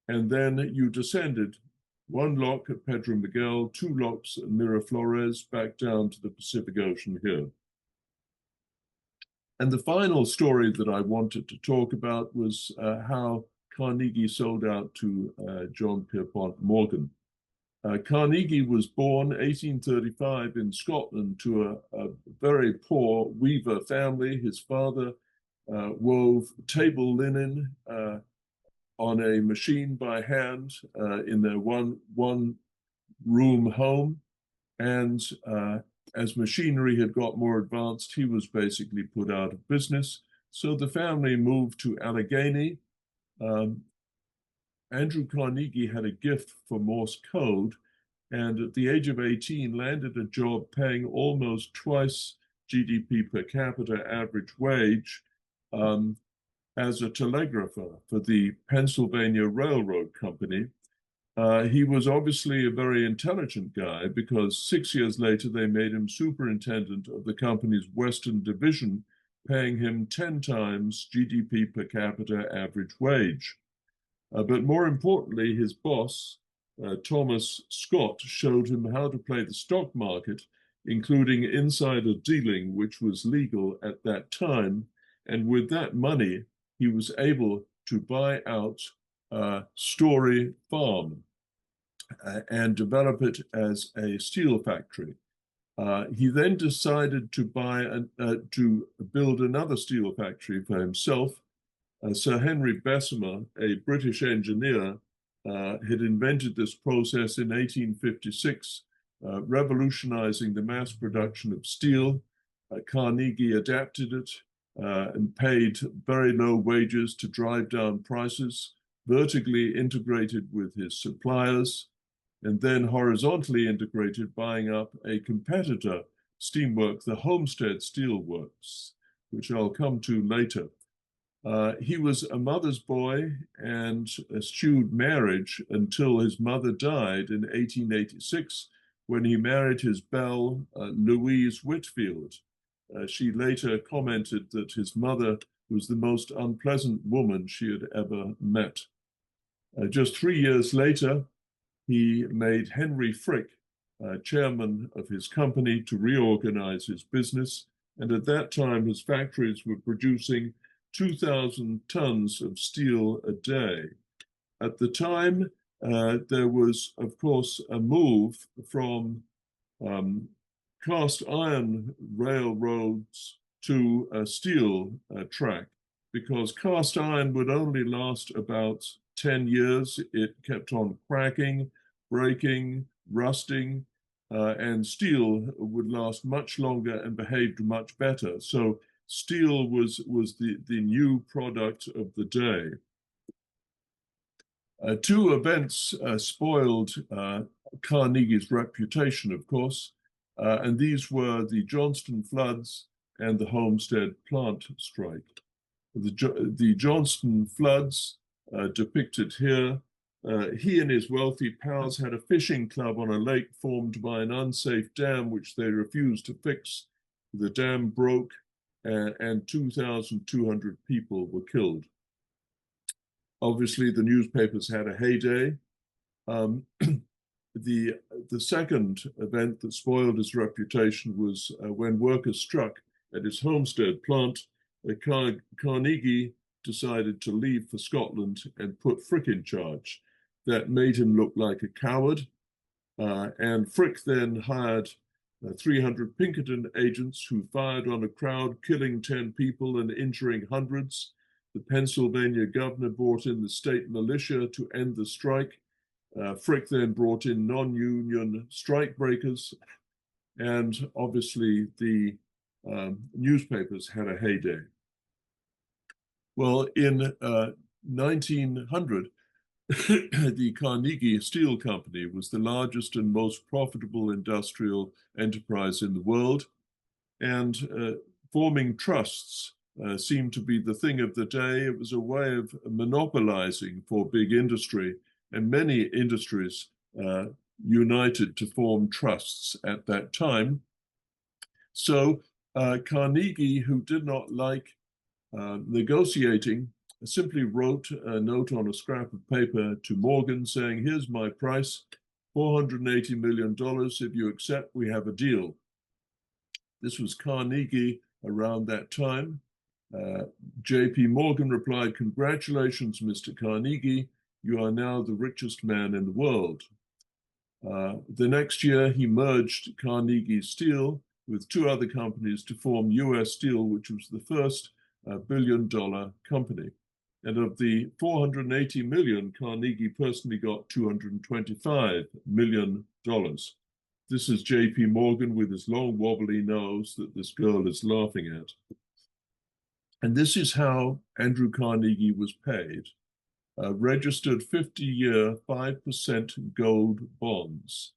And then you descended 1 lock at Pedro Miguel, 2 locks at Miraflores, back down to the Pacific Ocean here. And the final story that I wanted to talk about was how Carnegie sold out to John Pierpont Morgan. Carnegie was born 1835 in Scotland to a very poor weaver family. His father wove table linen on a machine by hand in their one room home. And as machinery had got more advanced, he was basically put out of business. So the family moved to Allegheny. Andrew Carnegie had a gift for Morse code, and at the age of 18 landed a job paying almost twice GDP per capita average wage as a telegrapher for the Pennsylvania Railroad Company. He was obviously a very intelligent guy, because 6 years later they made him superintendent of the company's Western Division, paying him 10 times GDP per capita average wage. But more importantly, his boss, Thomas Scott, showed him how to play the stock market, including insider dealing, which was legal at that time. And with that money, he was able to buy out Story Farm and develop it as a steel factory. He then decided to build another steel factory for himself. Sir Henry Bessemer, a British engineer, had invented this process in 1856, revolutionizing the mass production of steel. Carnegie adapted it and paid very low wages to drive down prices, vertically integrated with his suppliers, and then horizontally integrated, buying up a competitor steamwork, the Homestead Steel Works, which I'll come to later. He was a mother's boy and eschewed marriage until his mother died in 1886, when he married his belle, Louise Whitfield. She later commented that his mother was the most unpleasant woman she had ever met. Just 3 years later, he made Henry Frick chairman of his company to reorganize his business. And at that time, his factories were producing 2,000 tons of steel a day. At the time, there was, of course, a move from cast iron railroads to a steel track, because cast iron would only last about 10 years. It kept on cracking, breaking, rusting, and steel would last much longer and behaved much better. So steel was the new product of the day. Two events spoiled Carnegie's reputation, of course, and these were the Johnston floods and the Homestead plant strike. The Johnston floods, depicted here, he and his wealthy pals had a fishing club on a lake formed by an unsafe dam, which they refused to fix. The dam broke, and 2,200 people were killed. Obviously, the newspapers had a heyday. The second event that spoiled his reputation was when workers struck at his Homestead plant. Carnegie decided to leave for Scotland and put Frick in charge. That made him look like a coward. And Frick then hired 300 Pinkerton agents who fired on a crowd, killing 10 people and injuring hundreds. The Pennsylvania governor brought in the state militia to end the strike. Frick then brought in non-union strike breakers, and obviously the newspapers had a heyday. Well, in 1900, the Carnegie Steel Company was the largest and most profitable industrial enterprise in the world, and forming trusts seemed to be the thing of the day. It was a way of monopolizing for big industry, and many industries united to form trusts at that time. So Carnegie, who did not like negotiating, simply wrote a note on a scrap of paper to Morgan saying, "Here's my price, $480 million. If you accept, we have a deal." This was Carnegie around that time. J.P. Morgan replied, "Congratulations, Mr. Carnegie. You are now the richest man in the world." The next year, he merged Carnegie Steel with two other companies to form U.S. Steel, which was the first billion-dollar company. And of the 480 million, Carnegie personally got $225 million. This is JP Morgan with his long wobbly nose that this girl is laughing at. And this is how Andrew Carnegie was paid. Registered 50-year 5% gold bonds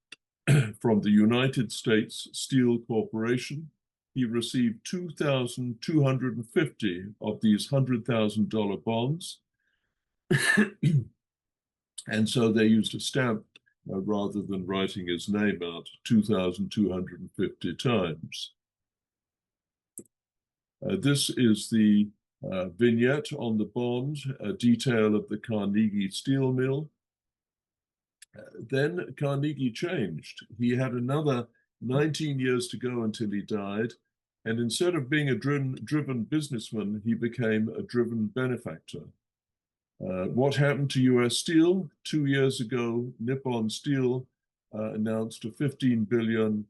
from the United States Steel Corporation. He received 2,250 of these $100,000 bonds. And so they used a stamp rather than writing his name out 2,250 times. This is the vignette on the bond, a detail of the Carnegie steel mill. Then Carnegie changed. He had another 19 years to go until he died. And instead of being a driven businessman, he became a driven benefactor. What happened to US Steel? 2 years ago, Nippon Steel announced a $15 billion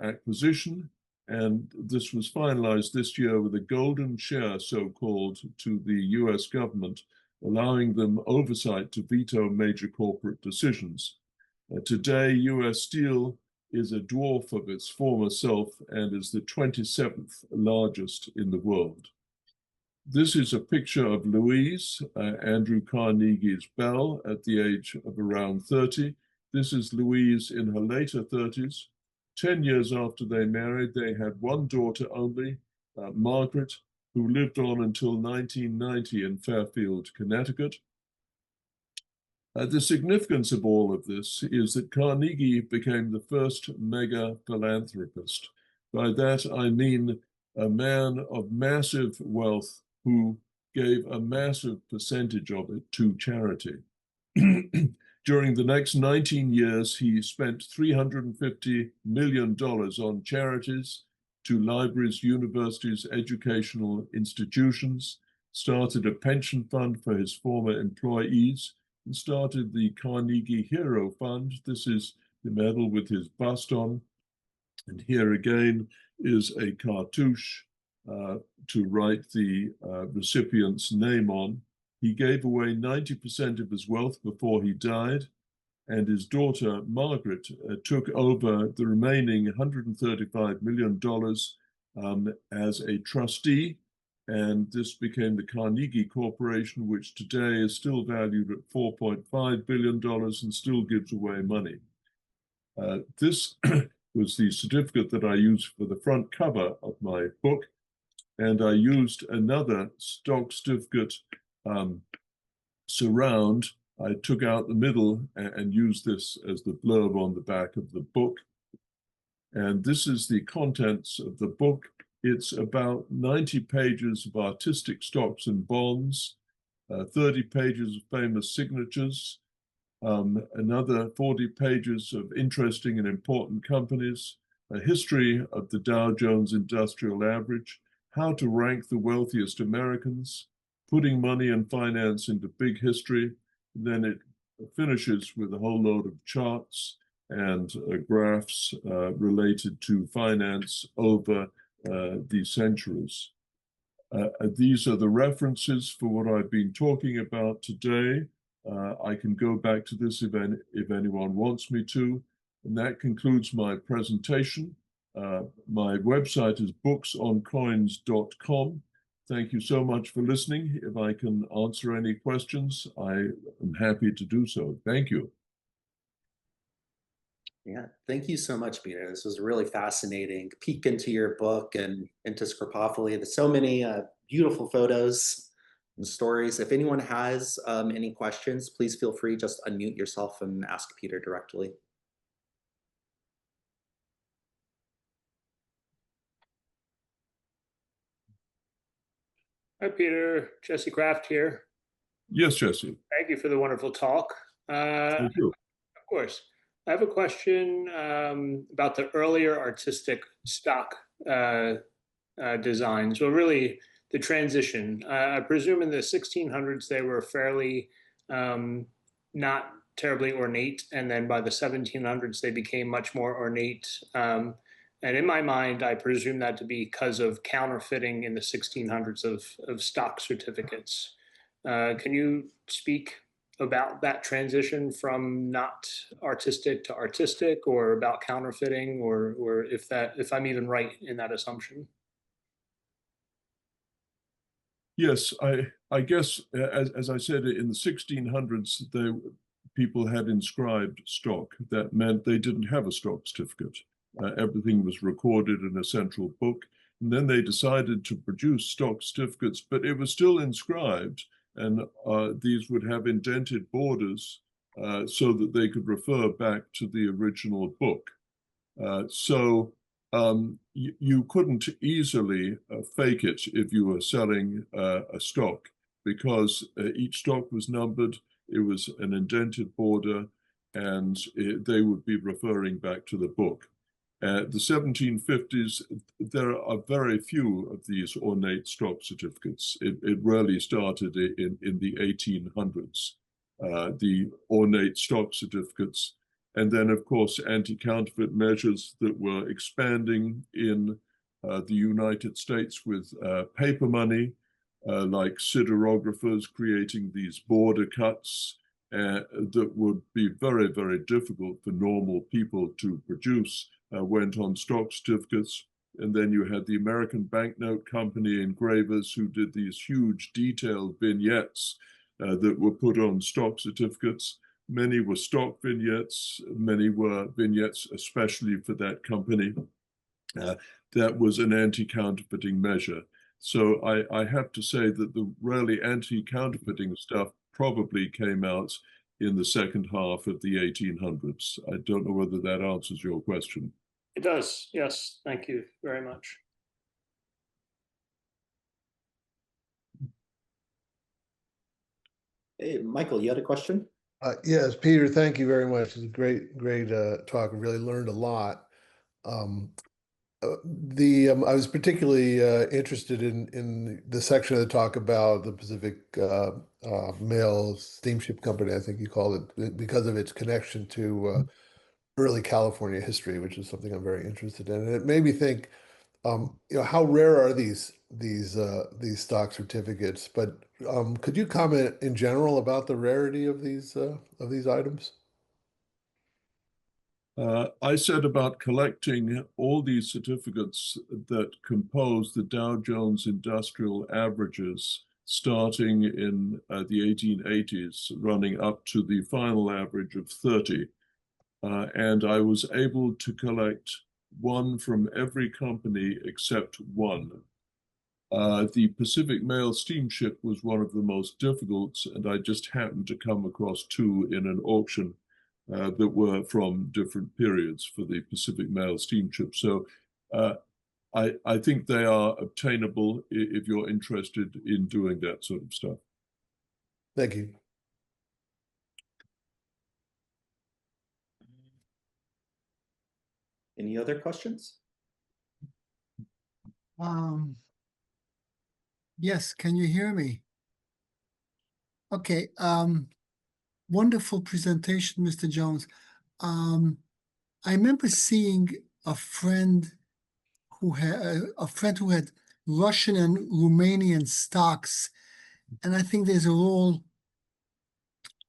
acquisition. And this was finalized this year with a golden share, so-called, to the US government, allowing them oversight to veto major corporate decisions. Today, US Steel is a dwarf of its former self and is the 27th largest in the world. This is a picture of Louise, Andrew Carnegie's belle, at the age of around 30. This is Louise in her later 30s. 10 years after they married, they had one daughter only, Margaret, who lived on until 1990 in Fairfield, Connecticut. The significance of all of this is that Carnegie became the first mega philanthropist. By that, I mean a man of massive wealth who gave a massive percentage of it to charity. During the next 19 years, he spent $350 million on charities to libraries, universities, educational institutions, started a pension fund for his former employees, and started the Carnegie Hero Fund. This is the medal with his bust on. And here again is a cartouche to write the recipient's name on. He gave away 90% of his wealth before he died, and his daughter, Margaret, took over the remaining $135 million as a trustee, and this became the Carnegie Corporation, which today is still valued at $4.5 billion and still gives away money. This was the certificate that I used for the front cover of my book, and I used another stock certificate surround. I took out the middle and used this as the blurb on the back of the book. And this is the contents of the book. It's about 90 pages of artistic stocks and bonds, 30 pages of famous signatures, another 40 pages of interesting and important companies, a history of the Dow Jones Industrial Average, how to rank the wealthiest Americans, putting money and finance into big history. Then it finishes with a whole load of charts and graphs related to finance over the centuries. These are the references for what I've been talking about today. I can go back to this if anyone wants me to. And that concludes my presentation. My website is booksoncoins.com. Thank you so much for listening. If I can answer any questions, I am happy to do so. Thank you. Yeah, thank you so much, Peter. This was a really fascinating peek into your book and into Scripophily. There's so many beautiful photos and stories. If anyone has any questions, please feel free, just unmute yourself and ask Peter directly. Hi, Peter. Jesse Kraft here. Yes, Jesse. Thank you for the wonderful talk. Thank you. Of course. I have a question about the earlier artistic stock designs, well, really the transition. I presume in the 1600s they were fairly not terribly ornate, and then by the 1700s they became much more ornate. And in my mind, I presume that to be because of counterfeiting in the 1600s of stock certificates. Can you speak about that transition from not artistic to artistic, or about counterfeiting, or if I'm even right in that assumption? Yes, I guess as I said, in the 1600s, people had inscribed stock. That meant they didn't have a stock certificate. Everything was recorded in a central book. And then they decided to produce stock certificates, but it was still inscribed, and these would have indented borders so that they could refer back to the original book. So you couldn't easily fake it if you were selling a stock, because each stock was numbered, it was an indented border, and they would be referring back to the book. The 1750s, there are very few of these ornate stock certificates. It rarely started in the 1800s, the ornate stock certificates. And then, of course, anti-counterfeit measures that were expanding in the United States with paper money, like siderographers creating these border cuts that would be very, very difficult for normal people to produce, went on stock certificates. And then you had the American Banknote Company engravers who did these huge detailed vignettes that were put on stock certificates. Many were stock vignettes, many were vignettes especially for that company. That was an anti-counterfeiting measure. So I have to say that the really anti-counterfeiting stuff probably came out in the second half of the 1800s. I don't know whether that answers your question. It does, yes. Thank you very much. Hey, Michael, you had a question? Yes, Peter, thank you very much. It's a great talk. I really learned a lot. I was particularly interested in the section of the talk about the Pacific Mail Steamship Company, I think you called it, because of its connection to early California history, which is something I'm very interested in. And it made me think, how rare are these stock certificates? But could you comment in general about the rarity of these items? I said about collecting all these certificates that compose the Dow Jones Industrial Averages, starting in the 1880s, running up to the final average of 30. And I was able to collect one from every company except one. The Pacific Mail steamship was one of the most difficult, and I just happened to come across two in an auction that were from different periods for the Pacific Mail steamship. So I think they are obtainable if you're interested in doing that sort of stuff. Thank you. Any other questions? Yes, can you hear me? Okay, wonderful presentation, Mr. Jones. I remember seeing a friend who had Russian and Romanian stocks, and I think these are all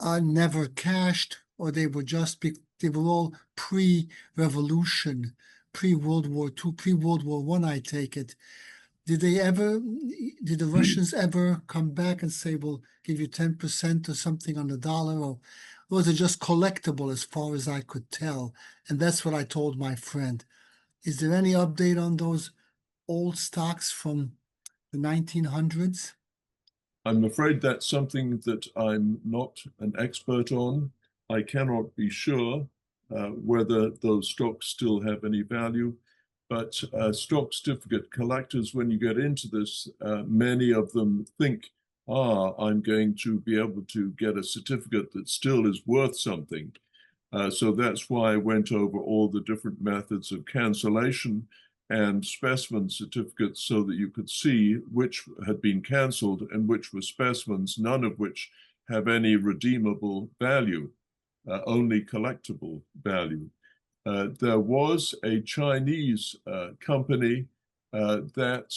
never cashed, or they were all pre-revolution, pre-World War II, pre-World War I, I take it. Did the Russians ever come back and say, we'll give you 10% or something on the dollar, or was it just collectible as far as I could tell? And that's what I told my friend. Is there any update on those old stocks from the 1900s? I'm afraid that's something that I'm not an expert on. I cannot be sure whether those stocks still have any value. But stock certificate collectors, when you get into this, many of them think, I'm going to be able to get a certificate that still is worth something. So that's why I went over all the different methods of cancellation and specimen certificates so that you could see which had been canceled and which were specimens, none of which have any redeemable value, only collectible value. There was a Chinese company that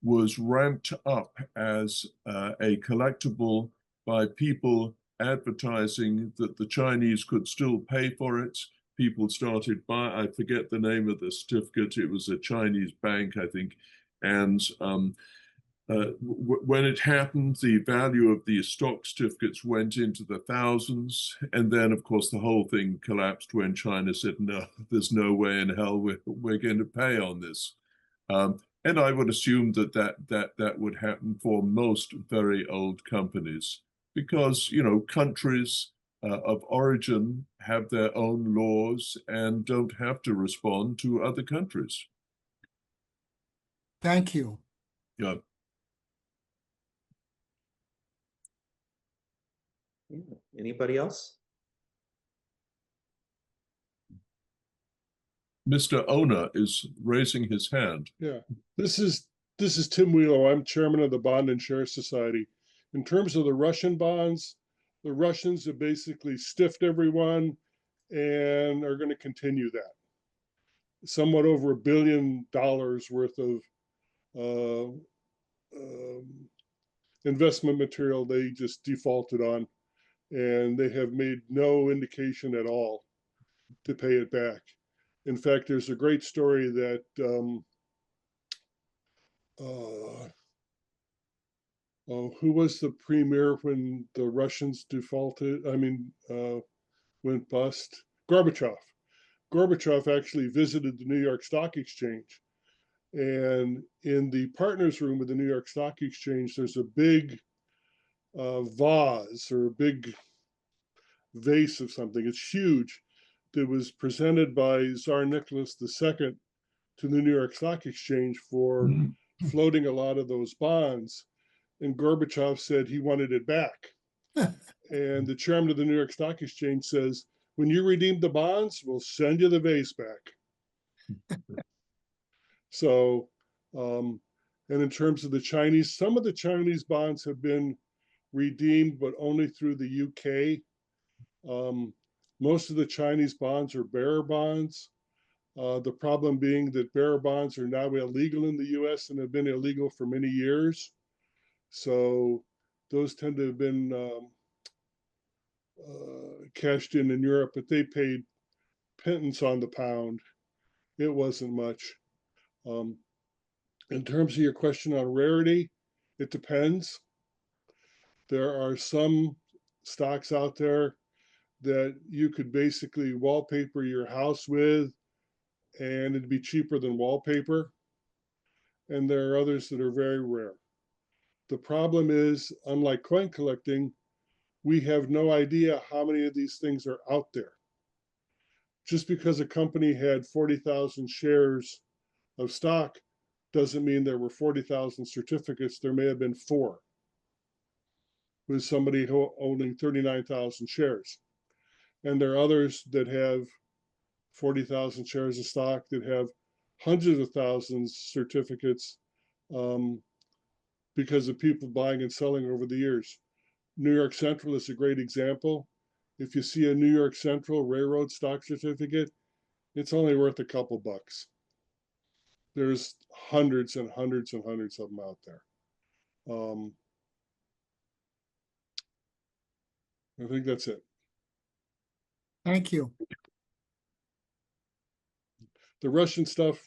was ramped up as a collectible by people advertising that the Chinese could still pay for it. People started buying, I forget the name of the certificate, it was a Chinese bank, I think. And when it happened, the value of the stock certificates went into the thousands. And then, of course, the whole thing collapsed when China said, no, there's no way in hell we're going to pay on this. And I would assume that would happen for most very old companies because, you know, countries of origin have their own laws and don't have to respond to other countries. Thank you. Yeah. Anybody else? Mr. Owner is raising his hand. Yeah, this is Tim Wheeler. I'm chairman of the Bond and Share Society. In terms of the Russian bonds, the Russians have basically stiffed everyone and are going to continue that. Somewhat over $1 billion worth of investment material they just defaulted on, and they have made no indication at all to pay it back. In fact, there's a great story that who was the premier when the Russians defaulted? Went bust? Gorbachev. Gorbachev actually visited the New York Stock Exchange. And in the partners room of the New York Stock Exchange, there's a big vase or a big vase of something. It's huge. That was presented by Tsar Nicholas II to the New York Stock Exchange for floating a lot of those bonds. And Gorbachev said he wanted it back. And the chairman of the New York Stock Exchange says, when you redeem the bonds, we'll send you the vase back. So, and in terms of the Chinese, some of the Chinese bonds have been redeemed, but only through the UK. Most of the Chinese bonds are bearer bonds. The problem being that bearer bonds are now illegal in the US and have been illegal for many years. So those tend to have been cashed in Europe, but they paid pittance on the pound. It wasn't much. In terms of your question on rarity, it depends. There are some stocks out there that you could basically wallpaper your house with and it'd be cheaper than wallpaper. And there are others that are very rare. The problem is, unlike coin collecting, we have no idea how many of these things are out there. Just because a company had 40,000 shares of stock doesn't mean there were 40,000 certificates. There may have been 4, with somebody owning 39,000 shares. And there are others that have 40,000 shares of stock that have hundreds of thousands certificates because of people buying and selling over the years. New York Central is a great example. If you see a New York Central Railroad stock certificate, it's only worth a couple bucks. There's hundreds and hundreds and hundreds of them out there. I think that's it. Thank you. The Russian stuff,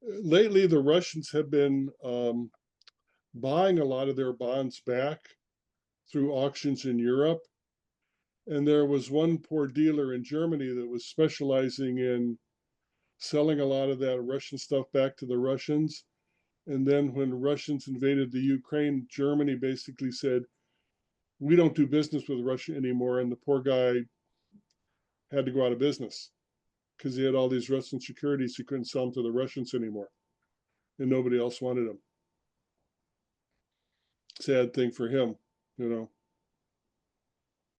lately the Russians have been buying a lot of their bonds back through auctions in Europe. And there was one poor dealer in Germany that was specializing in selling a lot of that Russian stuff back to the Russians. And then when the Russians invaded the Ukraine, Germany basically said, we don't do business with Russia anymore. And the poor guy had to go out of business because he had all these Russian securities. He couldn't sell them to the Russians anymore. And nobody else wanted them. Sad thing for him, you know.